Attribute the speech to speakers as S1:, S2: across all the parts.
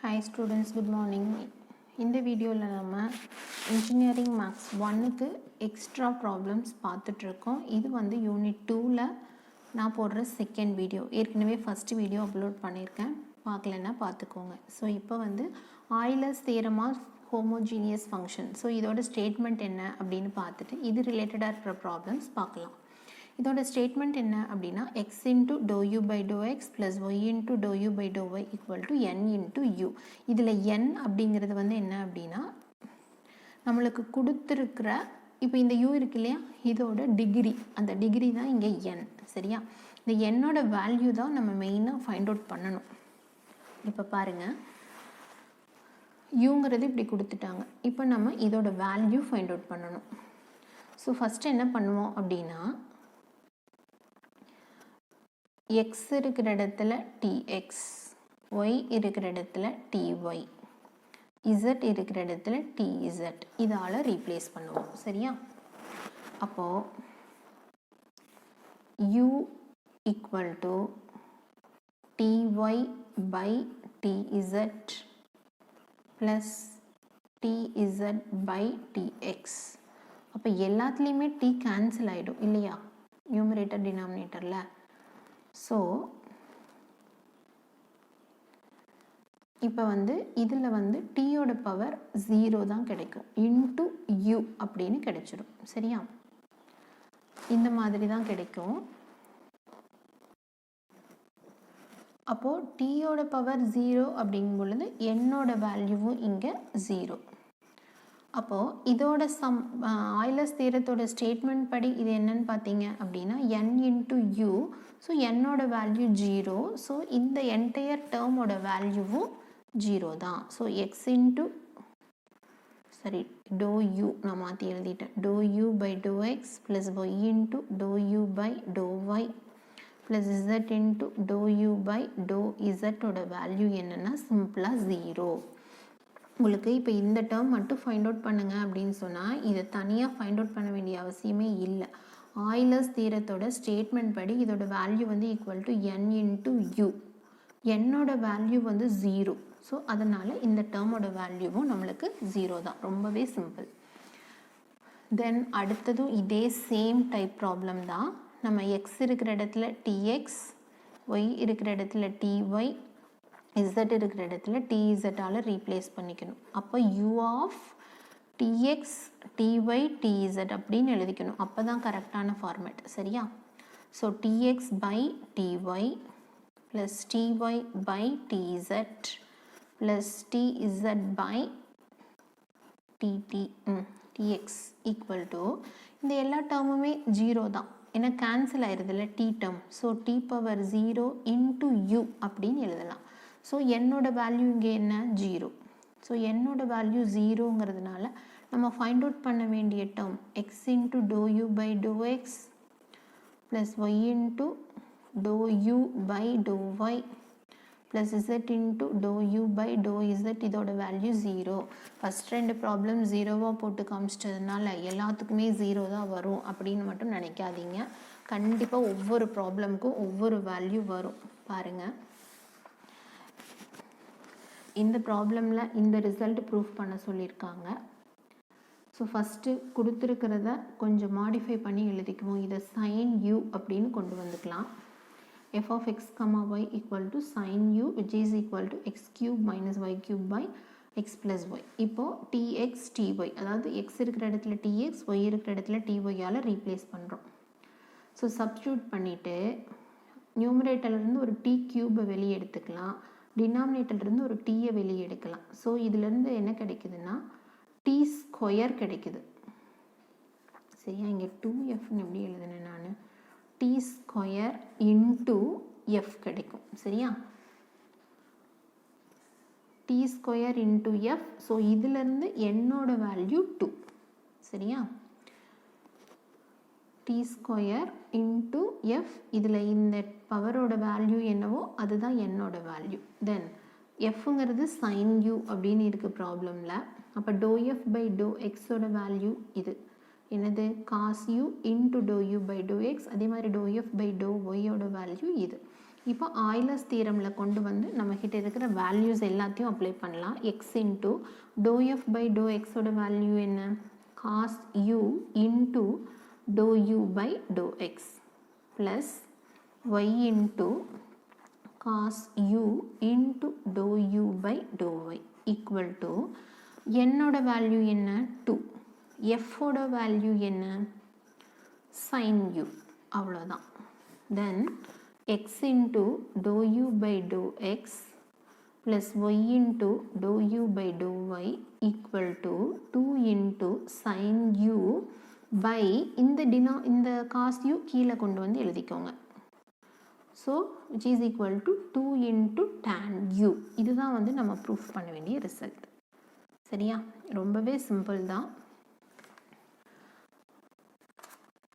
S1: Hi students, good morning. இந்த வீடியோவில் நம்ம இன்ஜினியரிங் மேக்ஸ் 1க்கு எக்ஸ்ட்ரா ப்ராப்ளம்ஸ் பார்த்துட்ருக்கோம். இது வந்து யூனிட் 2ல் நான் போடுற செகண்ட் வீடியோ. ஏற்கனவே ஃபஸ்ட்டு வீடியோ அப்லோட் பண்ணியிருக்கேன், பார்க்கலன்னா பார்த்துக்கோங்க. ஸோ இப்போ வந்து Euler's theorem of homogeneous function. So இதோட ஸ்டேட்மெண்ட் என்ன அப்படின்னு பார்த்துட்டு இது ரிலேட்டடாக இருக்கிற ப்ராப்ளம்ஸ் பார்க்கலாம். இதோட ஸ்டேட்மெண்ட் என்ன அப்படின்னா x into dou u by dou x plus y into dou u by dou y equal to n into u. இதில் n அப்படிங்கிறது வந்து என்ன அப்படின்னா நம்மளுக்கு கொடுத்துருக்கிற இப்போ இந்த u இருக்கு இல்லையா, இதோட டிகிரி, அந்த டிகிரி தான் இங்கே n. சரியா, இந்த என்னோட வேல்யூ தான் நம்ம மெயினாக ஃபைண்ட் அவுட் பண்ணணும். இப்போ பாருங்கள், யூங்கிறது இப்படி கொடுத்துட்டாங்க. இப்போ நம்ம இதோட வேல்யூ ஃபைண்ட் அவுட் பண்ணணும். ஸோ ஃபஸ்ட்டு என்ன பண்ணுவோம் அப்படின்னா, x இருக்கிற இடத்துல tx, y இருக்கிற இடத்துல ty, z இருக்கிற இடத்துல tz, இதால் ரீப்ளேஸ் பண்ணுவோம். சரியா, அப்போது u equal to ty by tz plus tz by tx. அப்போ எல்லாத்துலேயுமே t கேன்சல் ஆகிடும் இல்லையா, நியூமரேட்டர் டினாமினேட்டரில். ஸோ இப்போ வந்து இதில் வந்து டீயோட பவர் 0 தான் கிடைக்கும், இன்ட்டு யூ அப்படின்னு கிடைச்சிடும். சரியா, இந்த மாதிரி தான் கிடைக்கும். அப்போது டீயோட பவர் 0 அப்படிங்கும் பொழுது என்னோட வேல்யூவும் இங்கே 0. அப்போது இதோட ஆய்லர்ஸ் தியரத்தோட ஸ்டேட்மெண்ட் படி இது என்னன்னு பார்த்தீங்க அப்படின்னா n இன்ட்டு யூ. ஸோ என்னோட வேல்யூ 0. ஸோ இந்த என்டையர் டேர்மோட வேல்யூவும் 0 தான். So X into to U நான் மாற்றி எழுதிட்டேன், doh U by to X plus Y into to U by to Y plus Z into to U by doh இசட்டோட value என்னென்னா சிம்பிளாக 0. உங்களுக்கு இப்போ இந்த டேர்ம் மட்டும் ஃபைண்ட் அவுட் பண்ணுங்கள் அப்படின்னு சொன்னால் இதை தனியாக ஃபைண்ட் அவுட் பண்ண வேண்டிய அவசியமே இல்லை. ஆய்லர்ஸ் தியரத்தோட ஸ்டேட்மெண்ட் படி இதோட வேல்யூ வந்து equal to n into you. என்னோட வேல்யூ வந்து 0. ஸோ அதனால் இந்த டேர்மோட வேல்யூவும் நம்மளுக்கு 0 தான். ரொம்பவே சிம்பிள். தென் அடுத்ததும் இதே சேம் டைப் ப்ராப்ளம் தான். நம்ம எக்ஸ் இருக்கிற இடத்துல tx, ஒய் இருக்கிற இடத்துல ty, z இருக்கிற இடத்துல tz ரீப்ளேஸ் பண்ணிக்கணும். அப்போ u of tx, ty, tz அப்படின்னு எழுதிக்கணும். அப்போ தான் கரெக்டான ஃபார்மேட். சரியா, so tx by ty plus ty by tz plus tz by tx equal to இந்த எல்லா டேர்முமே 0 தான், ஏன்னா கேன்சல் ஆயிடுதுல t term. So t power 0 into u அப்படின்னு எழுதலாம். ஸோ என்னோட வேல்யூ இங்கே என்ன 0. ஸோ என்னோட வேல்யூ 0ங்கிறதுனால நம்ம ஃபைண்ட் அவுட் பண்ண வேண்டிய term X into to U by to X plus Y into to U by to Y plus Z into to U by do Z, இதோட வேல்யூ 0. ஃபஸ்ட் ரெண்டு problem 0வாக போட்டு காமிச்சிட்டதுனால எல்லாத்துக்குமே 0 தான் வரும் அப்படின்னு மட்டும் நினைக்காதீங்க. கண்டிப்பாக ஒவ்வொரு ப்ராப்ளமுக்கும் ஒவ்வொரு வேல்யூ வரும். பாருங்கள், இந்த ப்ராப்ளமில் இந்த ரிசல்ட் ப்ரூஃப் பண்ண சொல்லியிருக்காங்க. ஸோ ஃபஸ்ட்டு கொடுத்துருக்கிறத கொஞ்சம் மாடிஃபை பண்ணி எழுதிக்குவோம். இதை சைன் யூ அப்படின்னு கொண்டு வந்துக்கலாம். F of X comma Y equal to sine U which is equal to X cube minus Y cube by X plus Y. இப்போது டிஎக்ஸ் டிஒய், அதாவது எக்ஸ் இருக்கிற இடத்துல டிஎக்ஸ், ஒய் இருக்கிற இடத்துல டிஒய்யால் ரீப்ளேஸ் பண்ணுறோம். ஸோ சப்ஸ்டியூட் பண்ணிவிட்டு நியூமரேட்டர்லேருந்து ஒரு டி கியூபை வெளியே எடுத்துக்கலாம், டினாமினேட்டர்லேருந்து ஒரு டீயை வெளியே எடுக்கலாம். ஸோ இதுலேருந்து என்ன கிடைக்குதுன்னா டி ஸ்கொயர் கிடைக்குது. சரியா, இங்கே 2fன்னு எப்படி எழுதுனேன் நான், டி ஸ்கொயர் இன்ட்டு எஃப் கிடைக்கும். சரியா, T square into F. So இதுலேருந்து என்னோட வேல்யூ 2. சரியா, டி ஸ்கொயர் இன்ட்டு எஃப், இதில் இந்த பவரோட வேல்யூ என்னவோ அதுதான் என்னோட வேல்யூ. தென் எஃப்ங்கிறது சைன் யூ அப்படின்னு இருக்குது ப்ராப்ளமில். அப்போ டோ எஃப் பை டோ எக்ஸோட வேல்யூ இது என்னது, cos U into to U by to X. அதே மாதிரி டோ எஃப் பை டோ ஒய்யோட வேல்யூ இது. இப்போ ஆய்லர்ஸ் தியரமில் கொண்டு வந்து நம்மக்கிட்ட இருக்கிற வேல்யூஸ் எல்லாத்தையும் அப்ளை பண்ணலாம். X into do F by do எக்ஸோட வேல்யூ என்ன? Cos U into to U by to X plus Y into cos U into to U by to Y equal to என்னோட வேல்யூ என்ன? 2. எஃபோட value என்ன? sin u. அவ்வளோதான். தென் x into dou u by dou x plus y into dou u by dou y equal to 2 into sin u by இந்த cos u கீழே கொண்டு வந்து எழுதிக்கோங்க. So which is equal to 2 into tan u. இதுதான் வந்து நம்ம proof பண்ண வேண்டிய ரிசல்ட். சரியா? ரொம்பவே சிம்பிள் தான்.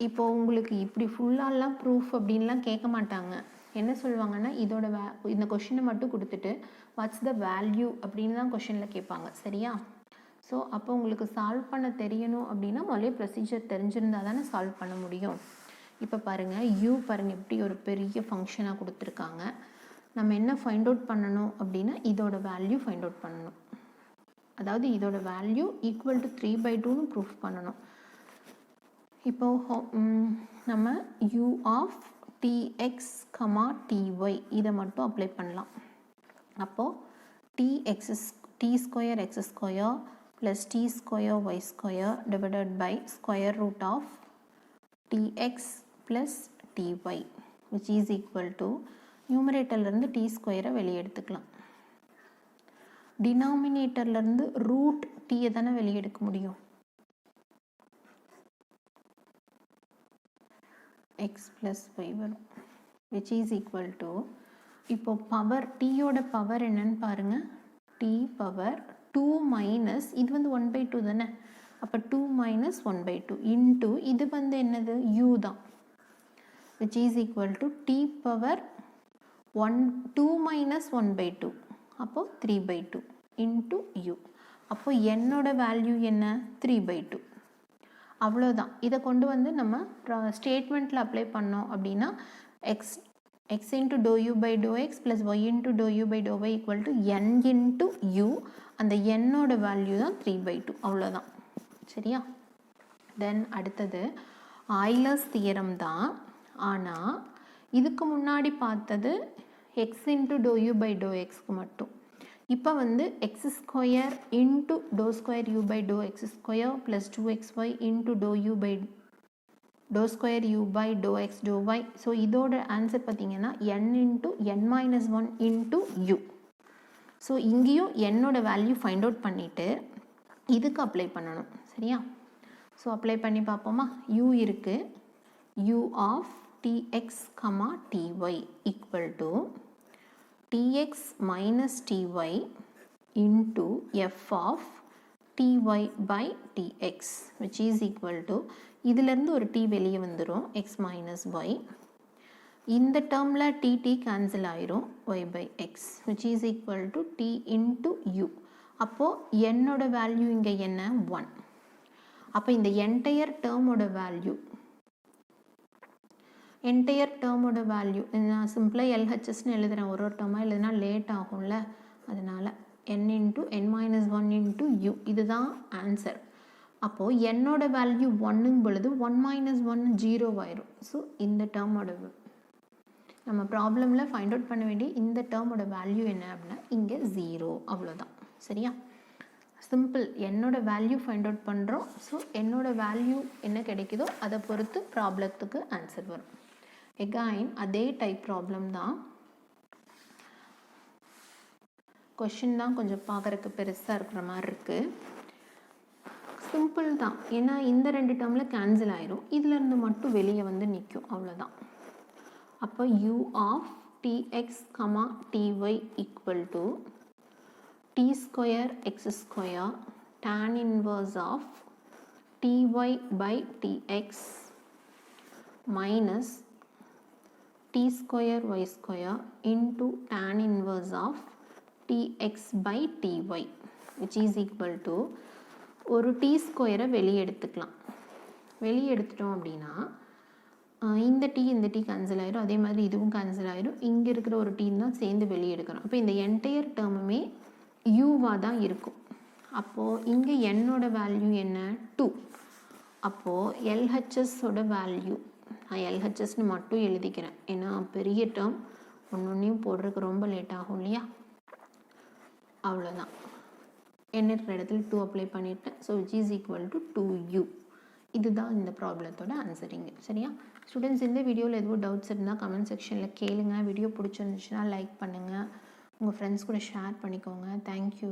S1: இப்போ உங்களுக்கு இப்படி ஃபுல்லாலாம் ப்ரூஃப் அப்படின்லாம் கேட்க மாட்டாங்க. என்ன சொல்லுவாங்கன்னா இதோட இந்த கொஷினை மட்டும் கொடுத்துட்டு வாட்ஸ் த வேல்யூ அப்படின்னு தான் கொஷினில் கேட்பாங்க. சரியா? ஸோ அப்போ உங்களுக்கு சால்வ் பண்ண தெரியணும் அப்படின்னா முதலே ப்ரொசீஜர் தெரிஞ்சிருந்தால் தானே சால்வ் பண்ண முடியும். இப்போ பாருங்கள் யூ பாருங்கள் எப்படி ஒரு பெரிய ஃபங்க்ஷனாக கொடுத்துருக்காங்க. நம்ம என்ன ஃபைண்ட் அவுட் பண்ணணும் அப்படின்னா இதோட வேல்யூ ஃபைண்ட் அவுட் பண்ணணும். அதாவது இதோட வேல்யூ ஈக்குவல் டு 3/2ன்னு ப்ரூஃப் பண்ணணும். இப்போ நம்ம u of tx, ty இதை மட்டும் அப்ளை பண்ணலாம். அப்போது t square x square plus t square y square divided by square root of tx plus ty which is equal to நியூமரேட்டர்லேருந்து t ஸ்கொயரை வெளியே எடுத்துக்கலாம். டினாமினேட்டர்லேருந்து ரூட் டீயை தானே வெளியே எடுக்க முடியும். x plus y வரும் which is equal to இப்போ பவர் டீயோட பவர் என்னன்னு பாருங்க. t பவர் 2 மைனஸ் இது வந்து 1/2 தானே. அப்போ 2 மைனஸ் 1/2 இன்ட்டு இது வந்து என்னது u தான் which is equal to t power 2 minus 1/2 அப்போ 3/2 இன்ட்டு u. அப்போ என்னோட வேல்யூ என்ன? 3/2. அவ்வளோதான். இதை கொண்டு வந்து நம்ம ஸ்டேட்மெண்ட்டில் அப்ளை பண்ணோம் அப்படின்னா X into to U by to X plus Y into to U by to Y equal to N into U. அந்த என்னோட வேல்யூ தான் 3/2. அவ்வளோதான். சரியா? தென் அடுத்தது ஆய்லர்ஸ் தியரம் தான். ஆனால் இதுக்கு முன்னாடி பார்த்தது X into to U by doh எக்ஸ்க்கு மட்டும். இப்போ வந்து X square into doh square U by to X square plus 2xy into to U by doh square U by to X doh Y. So இதோட answer பார்த்தீங்கன்னா n into n minus 1 into U. So இங்கேயும் என்னோட value find out பண்ணிவிட்டு இதுக்கு apply பண்ணணும். சரியா? So apply பண்ணி பார்ப்போமா? u இருக்குது. u of tx, ty equal to tx minus ty into f of ty by tx which is equal to இதிலிருந்து ஒரு t வெளியே வந்துடும் x minus y. இந்த டேர்மில் t கேன்சல் ஆயிரும் y by x which is equal to t into u. அப்போது என்னோட value இங்கே என்ன? 1. அப்போ இந்த என்டையர் டேர்மோட வேல்யூ நான் சிம்பிளாக எல்ஹெச்எஸ்ன்னு எழுதுகிறேன். ஒரு டேர்மாக எழுதுனா லேட் ஆகும்ல, அதனால் n into n minus 1 into you. இதுதான் ஆன்சர். அப்போது என்னோட வேல்யூ 1ங்கும் பொழுது 1 மைனஸ் 1 0 ஆயிரும். ஸோ இந்த டேர்மோட நம்ம ப்ராப்ளமில் ஃபைண்ட் அவுட் பண்ண வேண்டிய இந்த டேர்மோட வேல்யூ என்ன அப்படின்னா இங்கே 0. அவ்வளோதான். சரியா? சிம்பிள். என்னோட வேல்யூ ஃபைண்ட் அவுட் பண்ணுறோம். ஸோ என்னோட வேல்யூ என்ன கிடைக்குதோ அதை பொறுத்து ப்ராப்ளத்துக்கு ஆன்சர் வரும். எகைன் அதே டைப் ப்ராப்ளம் தான். கொஷின் தான் கொஞ்சம் பார்க்குறதுக்கு பெருசாக இருக்கிற மாதிரி இருக்குது. சிம்பிள் தான். ஏன்னா இந்த 2 டேர்மில் கேன்சல் ஆயிரும். இதிலேருந்து மட்டும் வெளியே வந்து நிற்கும். அவ்வளோதான். அப்போ u of tx, ty equal to t square X square tan inverse of ty by tx minus t square y square into tan inverse of tx by ty which is equal to ஒரு t ஸ்கொயரை வெளியே எடுத்துக்கலாம். வெளியே எடுத்துட்டோம் அப்படின்னா இந்த D cancel ஆயிரும், அதே மாதிரி இதுவும் கேன்சல் ஆயிரும். இங்கே இருக்கிற ஒரு டீ தான் சேர்ந்து வெளியே எடுக்கணும். அப்போ இந்த என்டையர் டேர்முமே யூவாக தான் இருக்கும். அப்போது இங்கே என்னோட வேல்யூ என்ன 2. அப்போது எல்ஹெச்எஸோட வேல்யூ நான் எல்ஹெச்எஸ்னு மட்டும் எழுதிக்கிறேன், ஏன்னா பெரிய டேர்ம் ஒன்றொன்றையும் போடுறதுக்கு ரொம்ப லேட் ஆகும் இல்லையா. அவ்வளோதான், என்ன இருக்கிற இடத்துல 2 அப்ளை பண்ணிவிட்டேன். So which is equal to 2u. இதுதான் இந்த ப்ராப்ளத்தோட ஆன்சரிங்க. சரியா ஸ்டூடெண்ட்ஸ், இந்த வீடியோவில் எதுவும் டவுட்ஸ் இருந்தால் கமெண்ட் செக்ஷனில் கேளுங்க. வீடியோ பிடிச்சிருந்துச்சுன்னா லைக் பண்ணுங்கள், உங்கள் ஃப்ரெண்ட்ஸ் கூட ஷேர் பண்ணிக்கோங்க. தேங்க்யூ.